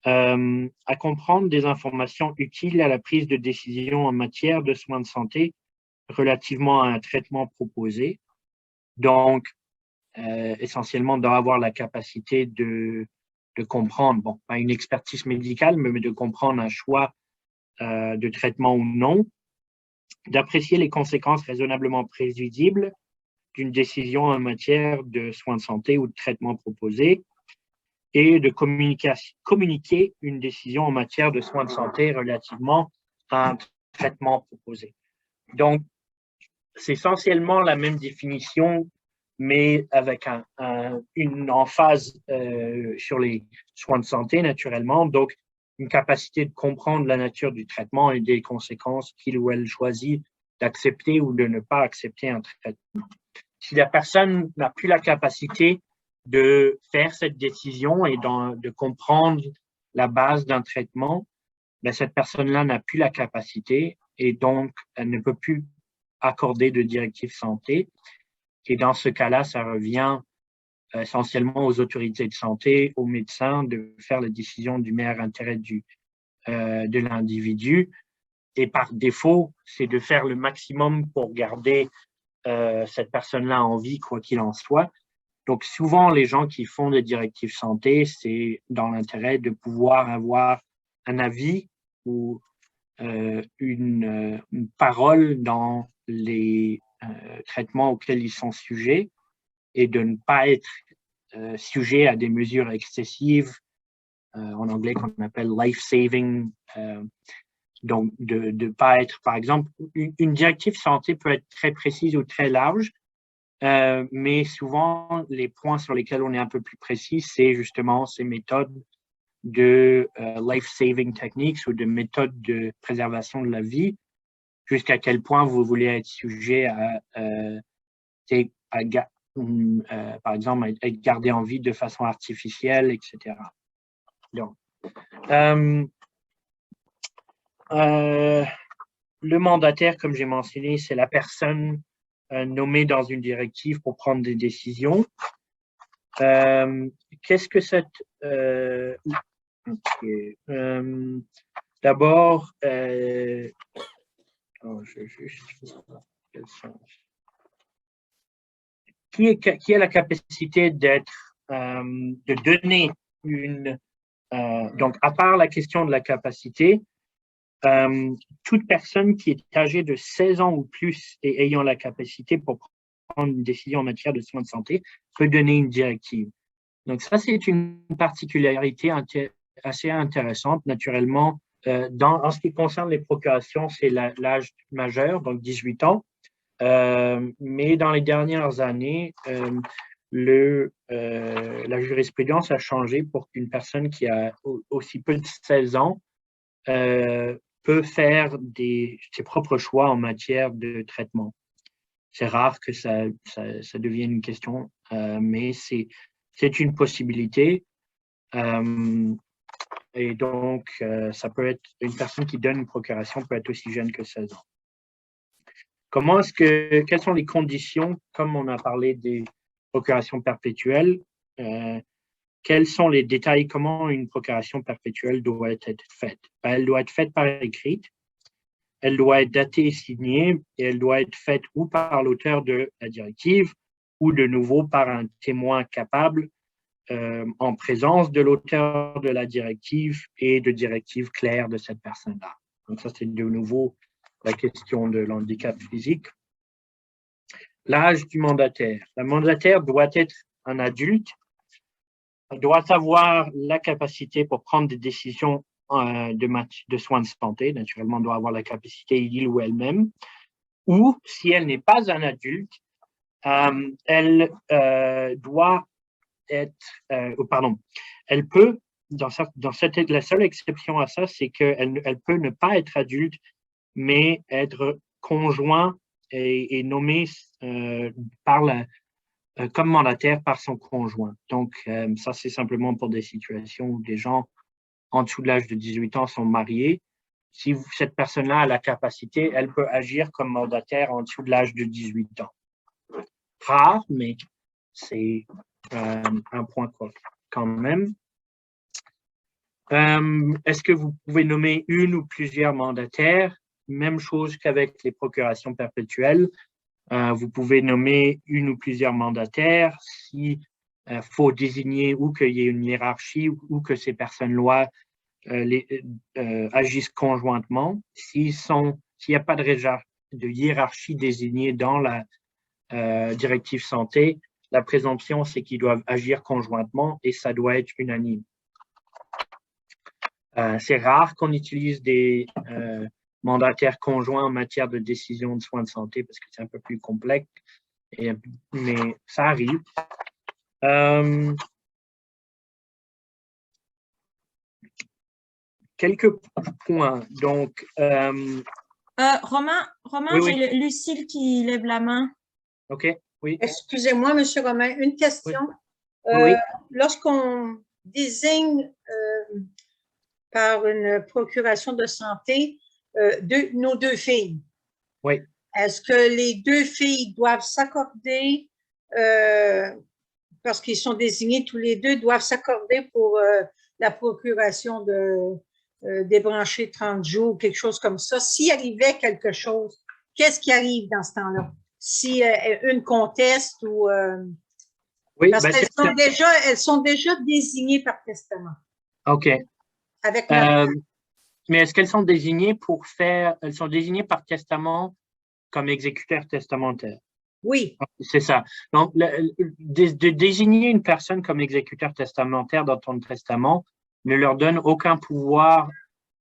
à comprendre des informations utiles à la prise de décision en matière de soins de santé relativement à un traitement proposé. Donc, essentiellement, doit avoir la capacité de comprendre, bon, pas une expertise médicale, mais de comprendre un choix de traitement ou non, d'apprécier les conséquences raisonnablement prévisibles d'une décision en matière de soins de santé ou de traitement proposé, et de communiquer une décision en matière de soins de santé relativement à un traitement proposé. Donc, c'est essentiellement la même définition, mais avec une emphase sur les soins de santé, naturellement. Donc, une capacité de comprendre la nature du traitement et des conséquences qu'il ou elle choisit d'accepter ou de ne pas accepter un traitement. Si la personne n'a plus la capacité de faire cette décision et de comprendre la base d'un traitement, ben cette personne-là n'a plus la capacité et donc elle ne peut plus accorder de directive santé. Et dans ce cas-là, ça revient essentiellement aux autorités de santé, aux médecins, de faire la décision du meilleur intérêt de l'individu. Et par défaut, c'est de faire le maximum pour garder cette personne-là en vie, quoi qu'il en soit. Donc, souvent, les gens qui font des directives santé, c'est dans l'intérêt de pouvoir avoir un avis ou une parole dans les traitements auxquels ils sont sujets et de ne pas être sujet à des mesures excessives, en anglais qu'on appelle life-saving. Donc, de ne pas être, par exemple, une directive santé peut être très précise ou très large, mais souvent, les points sur lesquels on est un peu plus précis, c'est justement ces méthodes de life-saving techniques ou de méthodes de préservation de la vie, jusqu'à quel point vous voulez être sujet par exemple, être gardé en vie de façon artificielle, etc. Donc, le mandataire, comme j'ai mentionné, c'est la personne nommée dans une directive pour prendre des décisions. Qu'est-ce que cette... d'abord, je juste... Qui a la capacité de donner une... donc, à part la question de la capacité, toute personne qui est âgée de 16 ans ou plus et ayant la capacité pour prendre une décision en matière de soins de santé peut donner une directive. Donc, ça, c'est une particularité assez intéressante. Naturellement, en ce qui concerne les procurations, c'est l'âge majeur, donc 18 ans. Mais dans les dernières années, la jurisprudence a changé pour qu'une personne qui a aussi peu de 16 ans peut faire ses propres choix en matière de traitement. C'est rare que ça devienne une question, mais c'est une possibilité. Et donc, ça peut être une personne qui donne une procuration peut être aussi jeune que 16 ans. Quelles sont les conditions, comme on a parlé des procurations perpétuelles, quels sont les détails, comment une procuration perpétuelle doit être faite? Elle doit être faite par écrit, elle doit être datée et signée, et elle doit être faite ou par l'auteur de la directive, ou de nouveau par un témoin capable en présence de l'auteur de la directive et de directives claires de cette personne-là. Donc ça, c'est de nouveau la question de l'handicap physique. L'âge du mandataire. Le mandataire doit être un adulte, doit avoir la capacité pour prendre des décisions de soins de santé, naturellement doit avoir la capacité il ou elle-même, ou si elle n'est pas un adulte, elle doit être, elle peut, la seule exception à ça, c'est qu'elle peut ne pas être adulte, mais être conjoint et nommé comme mandataire par son conjoint. Donc, ça, c'est simplement pour des situations où des gens en dessous de l'âge de 18 ans sont mariés. Si cette personne-là a la capacité, elle peut agir comme mandataire en dessous de l'âge de 18 ans. Rare, mais c'est un point quand même. Est-ce que vous pouvez nommer une ou plusieurs mandataires? Même chose qu'avec les procurations perpétuelles. Vous pouvez nommer une ou plusieurs mandataires. Si faut désigner ou qu'il y ait une hiérarchie ou que ces personnes-là agissent conjointement. S'il n'y a pas de hiérarchie désignée dans la directive santé, la présomption, c'est qu'ils doivent agir conjointement et ça doit être unanime. C'est rare qu'on utilise des mandataires conjoints en matière de décision de soins de santé parce que c'est un peu plus complexe, mais ça arrive. Quelques points. Donc, Romain, oui. j'ai Lucille qui lève la main. OK, oui. Excusez-moi, M. Romain, une question. Oui. Lorsqu'on désigne par une procuration de santé nos deux filles, oui. Est-ce que les deux filles doivent s'accorder, parce qu'ils sont désignés tous les deux, doivent s'accorder pour la procuration de débrancher 30 jours, quelque chose comme ça? S'il arrivait quelque chose, qu'est-ce qui arrive dans ce temps-là? Si une conteste ou… oui, parce qu'elles sont déjà désignées par testament. OK. Avec mais est-ce qu'elles sont désignées elles sont désignées par testament comme exécuteurs testamentaires? Oui. C'est ça. Donc, de désigner une personne comme exécuteur testamentaire dans ton testament ne leur donne aucun pouvoir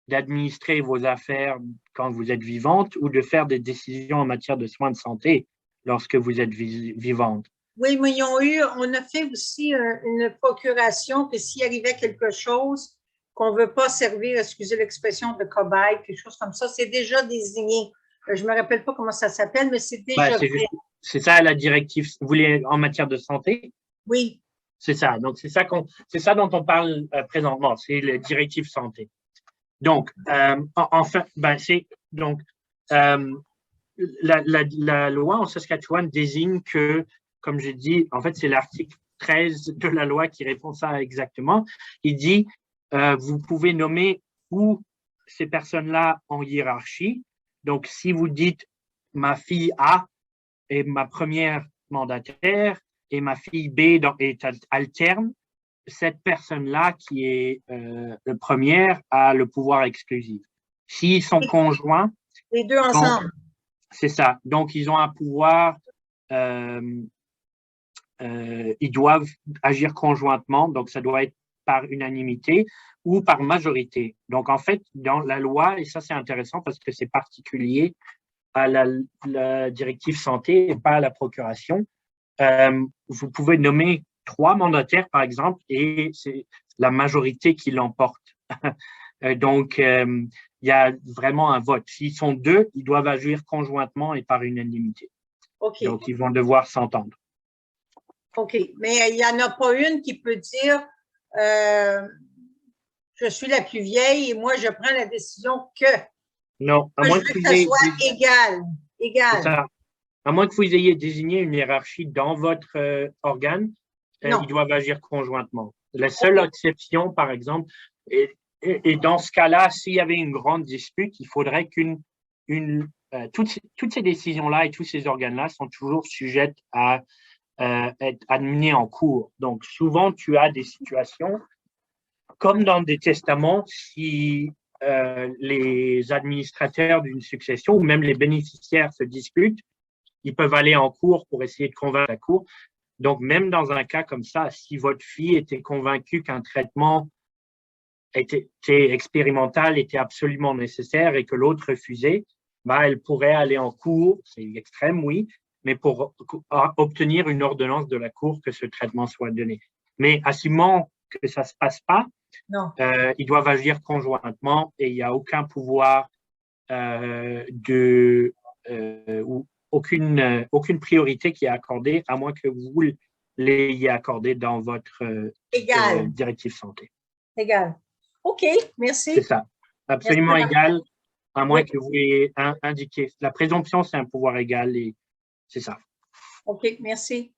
d'administrer vos affaires quand vous êtes vivante ou de faire des décisions en matière de soins de santé lorsque vous êtes vivante. Oui, mais on a fait aussi une procuration que s'il arrivait quelque chose qu'on ne veut pas servir, excusez l'expression, de cobaye, quelque chose comme ça, c'est déjà désigné. Je ne me rappelle pas comment ça s'appelle, mais c'est déjà fait. C'est ça la directive, vous voulez en matière de santé? Oui. C'est ça. Donc, c'est ça dont on parle présentement, c'est la directive santé. Donc, enfin, la loi en Saskatchewan désigne que, comme j'ai dit, en fait, c'est l'article 13 de la loi qui répond ça exactement. Il dit, vous pouvez nommer où ces personnes-là en hiérarchie. Donc, si vous dites, ma fille A est ma première mandataire et ma fille B est alterne, cette personne-là qui est le première a le pouvoir exclusif. S'ils sont conjoints… Les deux ensemble. C'est ça. Donc, ils ont un pouvoir, ils doivent agir conjointement, donc ça doit être par unanimité ou par majorité. Donc, en fait, dans la loi, et ça c'est intéressant parce que c'est particulier à la directive santé et pas à la procuration, vous pouvez nommer 3 mandataires, par exemple, et c'est la majorité qui l'emporte. Donc, il y a vraiment un vote. S'ils sont deux, ils doivent agir conjointement et par unanimité. OK. Donc, ils vont devoir s'entendre. OK. Mais il n'y en a pas une qui peut dire je suis la plus vieille et moi, je prends la décision que. Non, à Moi, moins je veux que que vous ça ayez, soit égal. c'est Égal. ça. À moins que vous ayez désigné une hiérarchie dans votre organe, Non. ils doivent agir conjointement. La seule OK. exception, par exemple, et dans ce cas-là, s'il y avait une grande dispute, il faudrait toutes ces décisions-là et tous ces organes-là sont toujours sujettes à être amenés en cours. Donc, souvent, tu as des situations comme dans des testaments, si les administrateurs d'une succession ou même les bénéficiaires se disputent, ils peuvent aller en cours pour essayer de convaincre la cour. Donc, même dans un cas comme ça, si votre fille était convaincue qu'un traitement était expérimental, était absolument nécessaire et que l'autre refusait, bah, elle pourrait aller en cour, c'est extrême, oui, mais pour obtenir une ordonnance de la cour que ce traitement soit donné. Mais à ce moment que ça ne se passe pas, Non. ils doivent agir conjointement et il n'y a aucun pouvoir ou aucune priorité qui est accordée, à moins que vous l'ayez accordé dans votre Égal. directive santé. Égal. OK, merci. C'est ça. Absolument Merci. égal, à moins Oui. que vous ayez indiqué. La présomption, c'est un pouvoir égal et c'est ça. OK, merci.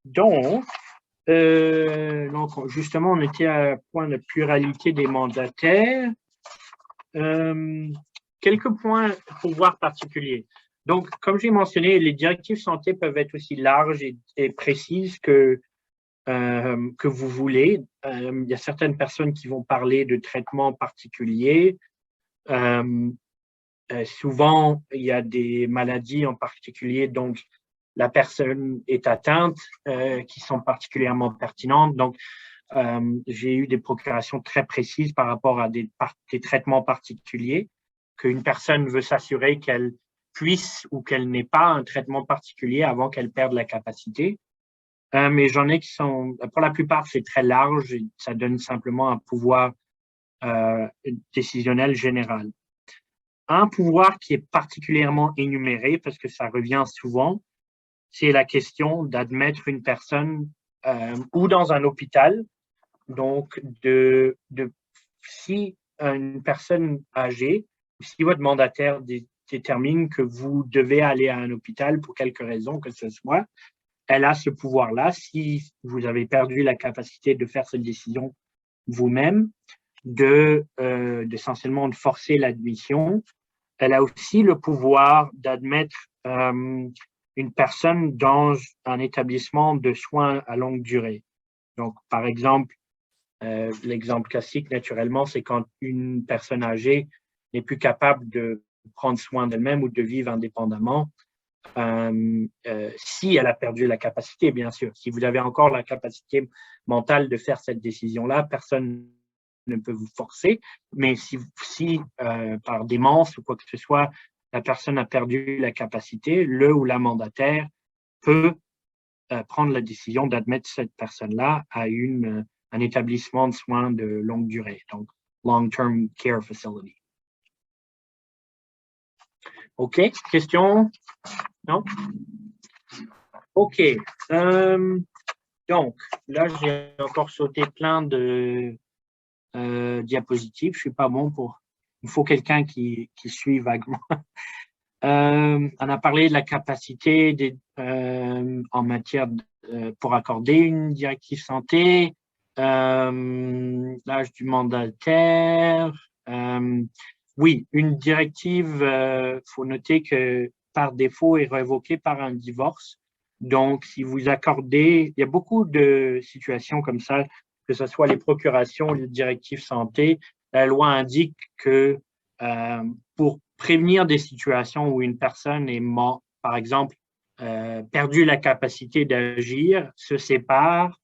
Donc, justement, on était à point de pluralité des mandataires. Quelques points pouvoirs particuliers. Donc, comme j'ai mentionné, les directives santé peuvent être aussi larges et précises que vous voulez. Il y a certaines personnes qui vont parler de traitements particuliers. Souvent, il y a des maladies en particulier dont la personne est atteinte qui sont particulièrement pertinentes. Donc, j'ai eu des procurations très précises par rapport à des traitements particuliers, qu'une personne veut s'assurer qu'elle puisse ou qu'elle n'ait pas un traitement particulier avant qu'elle perde la capacité. Mais j'en ai qui sont, pour la plupart, c'est très large et ça donne simplement un pouvoir décisionnel général. Un pouvoir qui est particulièrement énuméré, parce que ça revient souvent, c'est la question d'admettre une personne ou dans un hôpital. Donc, si une personne âgée, si votre mandataire détermine que vous devez aller à un hôpital pour quelque raison que ce soit, elle a ce pouvoir-là, si vous avez perdu la capacité de faire cette décision vous-même, d'essentiellement de forcer l'admission. Elle a aussi le pouvoir d'admettre une personne dans un établissement de soins à longue durée. Donc, par exemple, l'exemple classique, naturellement, c'est quand une personne âgée n'est plus capable de prendre soin d'elle-même ou de vivre indépendamment, si elle a perdu la capacité, bien sûr. Si vous avez encore la capacité mentale de faire cette décision-là, personne ne peut vous forcer. Mais si par démence ou quoi que ce soit, la personne a perdu la capacité, le ou la mandataire peut prendre la décision d'admettre cette personne-là à un établissement de soins de longue durée, donc long-term care facility. OK, question? Non? OK. Donc, là, j'ai encore sauté plein de diapositives. Je suis pas bon pour... Il faut quelqu'un qui suit vaguement. On a parlé de la capacité en matière pour accorder une directive santé, l'âge du mandataire. Oui, une directive, faut noter que par défaut est révoquée par un divorce. Donc, si vous accordez, il y a beaucoup de situations comme ça, que ce soit les procurations ou les directives santé, la loi indique que pour prévenir des situations où une personne est morte, par exemple, perdu la capacité d'agir, se sépare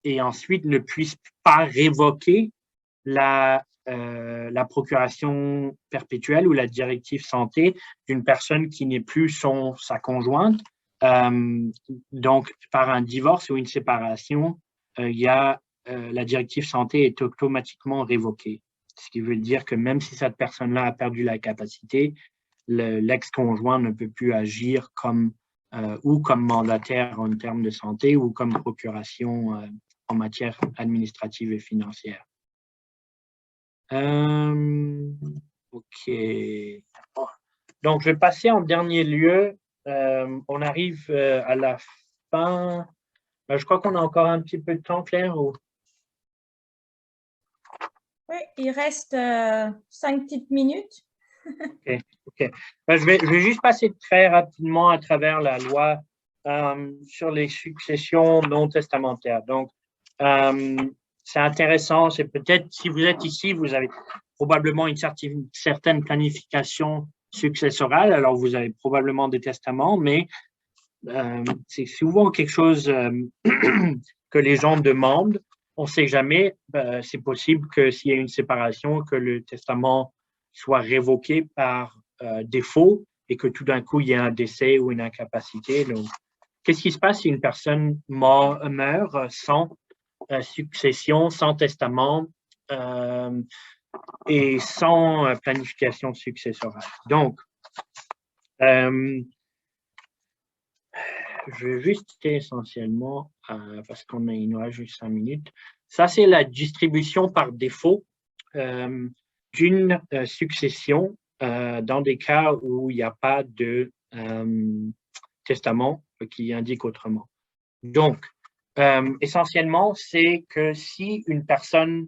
et ensuite ne puisse pas révoquer la procuration perpétuelle ou la directive santé d'une personne qui n'est plus sa conjointe. Donc, par un divorce ou une séparation, il y a la directive santé est automatiquement révoquée. Ce qui veut dire que même si cette personne-là a perdu la capacité, l'ex-conjoint ne peut plus agir ou comme mandataire en termes de santé ou comme procuration en matière administrative et financière. OK. Donc, je vais passer en dernier lieu. On arrive à la fin. Je crois qu'on a encore un petit peu de temps, Claire. Ou... Oui, il reste 5 petites minutes. OK. Je vais juste passer très rapidement à travers la loi sur les successions non testamentaires. Donc, c'est intéressant. C'est peut-être, si vous êtes ici, vous avez probablement une certaine planification successorale. Alors, vous avez probablement des testaments, mais c'est souvent quelque chose que les gens demandent. On ne sait jamais. C'est possible que s'il y a une séparation, que le testament soit révoqué par défaut et que tout d'un coup, il y ait un décès ou une incapacité. Donc, qu'est-ce qui se passe si une personne meurt sans succession, sans testament et sans planification successorale? Donc, je vais juste essentiellement, parce il nous reste juste 5 minutes, ça c'est la distribution par défaut d'une succession dans des cas où il n'y a pas de testament qui indique autrement. Donc, essentiellement, c'est que si une personne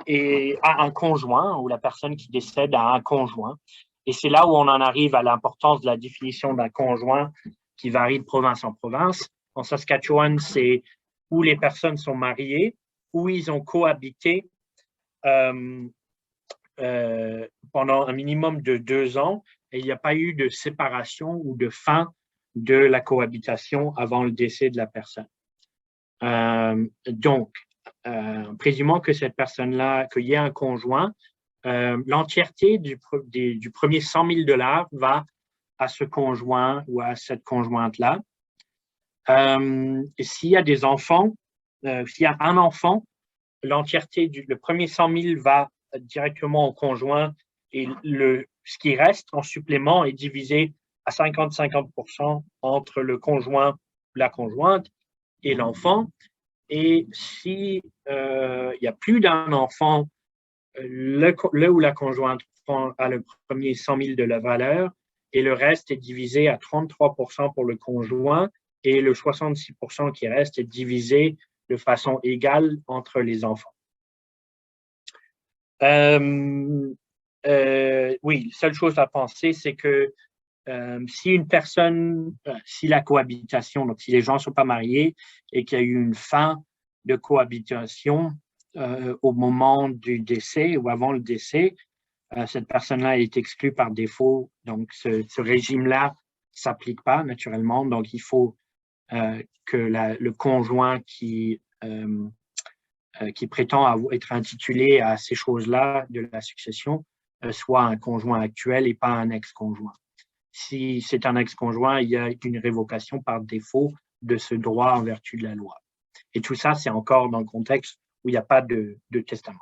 a un conjoint ou la personne qui décède a un conjoint, et c'est là où on en arrive à l'importance de la définition d'un conjoint qui varie de province en province. En Saskatchewan, c'est où les personnes sont mariées, où ils ont cohabité pendant un minimum de 2 ans et il n'y a pas eu de séparation ou de fin de la cohabitation avant le décès de la personne. Donc, présumons que cette personne-là, qu'il y ait un conjoint, l'entièreté du premier 100 000 $ va à ce conjoint ou à cette conjointe-là. S'il y a des enfants, s'il y a un enfant, l'entièreté le premier 100 000 va directement au conjoint et ce qui reste en supplément est divisé à 50-50% entre le conjoint, la conjointe et l'enfant. Et si il y a plus d'un enfant, le ou la conjointe a le premier 100 000 de la valeur et le reste est divisé à 33% pour le conjoint et le 66% qui reste est divisé de façon égale entre les enfants. Oui, seule chose à penser, c'est que si une personne, si la cohabitation, donc si les gens ne sont pas mariés et qu'il y a eu une fin de cohabitation au moment du décès ou avant le décès, cette personne-là est exclue par défaut. Donc, ce régime-là ne s'applique pas naturellement. Donc, il faut que le conjoint qui prétend être intitulé à ces choses-là de la succession soit un conjoint actuel et pas un ex-conjoint. Si c'est un ex-conjoint, il y a une révocation par défaut de ce droit en vertu de la loi. Et tout ça, c'est encore dans le contexte où il n'y a pas de testament.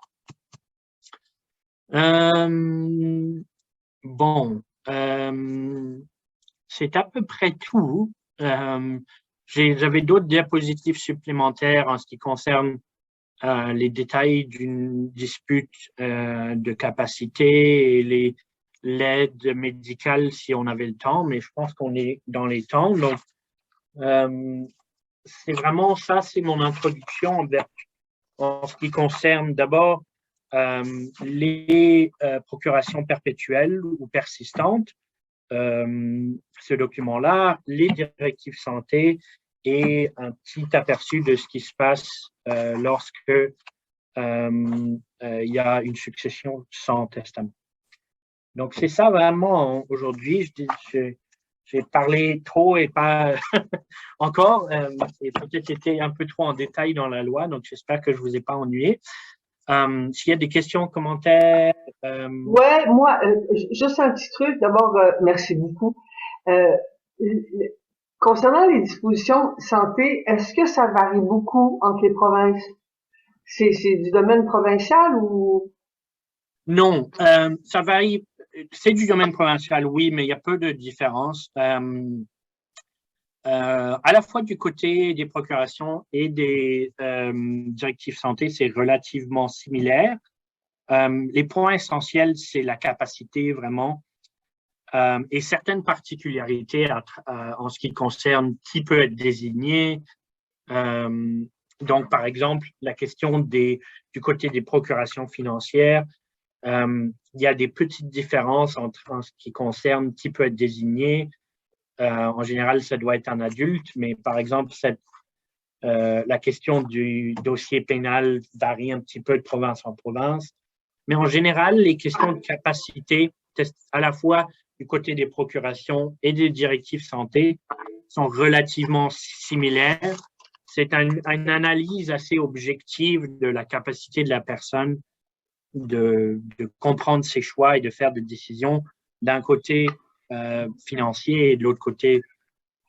C'est à peu près tout. J'avais d'autres diapositives supplémentaires en ce qui concerne les détails d'une dispute de capacité et l'aide médicale si on avait le temps, mais je pense qu'on est dans les temps. Donc, c'est vraiment ça, c'est mon introduction en ce qui concerne d'abord les procurations perpétuelles ou persistantes, ce document-là, les directives santé et un petit aperçu de ce qui se passe lorsque il y a une succession sans testament. Donc, c'est ça vraiment aujourd'hui. J'ai parlé trop et pas encore, et peut-être été un peu trop en détail dans la loi, donc j'espère que je ne vous ai pas ennuyé. S'il y a des questions, commentaires. Ouais, moi, juste un petit truc. D'abord, merci beaucoup. Concernant les dispositions santé, est-ce que ça varie beaucoup entre les provinces? C'est du domaine provincial ou? Non, ça varie. C'est du domaine provincial, oui, mais il y a peu de différence. À la fois du côté des procurations et des directives santé, c'est relativement similaire. Les points essentiels, c'est la capacité vraiment et certaines particularités en ce qui concerne qui peut être désigné. Donc, par exemple, la question du côté des procurations financières, il y a des petites différences en ce qui concerne qui peut être désigné. En général, ça doit être un adulte, mais par exemple, la question du dossier pénal varie un petit peu de province en province. Mais en général, les questions de capacité, à la fois du côté des procurations et des directives santé, sont relativement similaires. C'est une analyse assez objective de la capacité de la personne de comprendre ses choix et de faire des décisions d'un côté financier et de l'autre côté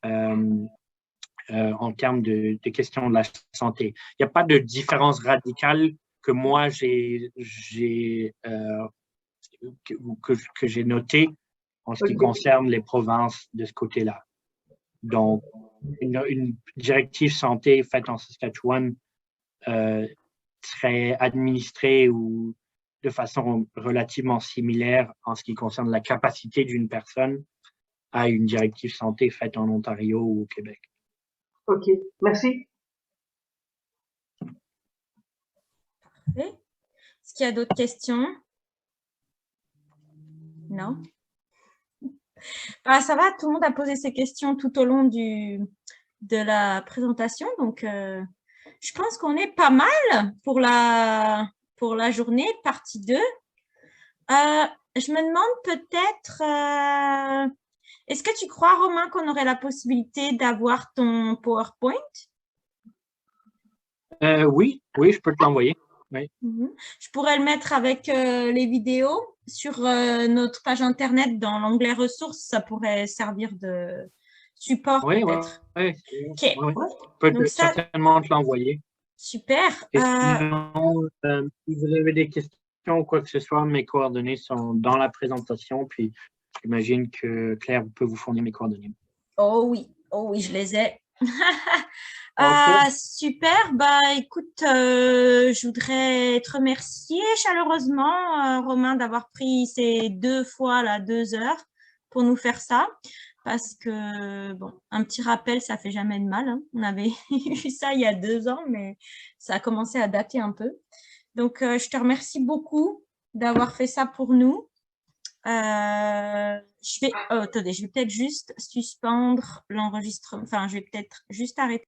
en termes de questions de la santé. Il n'y a pas de différence radicale que moi que j'ai notée en ce qui concerne les provinces de ce côté-là. Donc, une directive santé faite en Saskatchewan serait administrée ou de façon relativement similaire en ce qui concerne la capacité d'une personne à une directive santé faite en Ontario ou au Québec. OK. Merci. Parfait. Est-ce qu'il y a d'autres questions? Non? Ça va, tout le monde a posé ses questions tout au long de la présentation. Donc, je pense qu'on est pas mal pour la journée, partie 2. Je me demande peut-être, est-ce que tu crois, Romain, qu'on aurait la possibilité d'avoir ton PowerPoint? Oui, je peux te l'envoyer. Oui. Je pourrais le mettre avec les vidéos sur notre page Internet dans l'onglet ressources. Ça pourrait servir de support peut-être. Oui. Okay. Je peux certainement te l'envoyer. Super. Et sinon, si vous avez des questions ou quoi que ce soit, mes coordonnées sont dans la présentation. Puis, j'imagine que Claire peut vous fournir mes coordonnées. Oh oui, je les ai. Okay. Super. Écoute, je voudrais te remercier chaleureusement, Romain, d'avoir pris ces 2 fois 2 heures pour nous faire ça. Parce que, bon, un petit rappel, ça fait jamais de mal. Hein. On avait eu ça il y a 2 ans, mais ça a commencé à dater un peu. Donc, je te remercie beaucoup d'avoir fait ça pour nous. Attendez, je vais peut-être juste suspendre l'enregistrement. Enfin, je vais peut-être juste arrêter.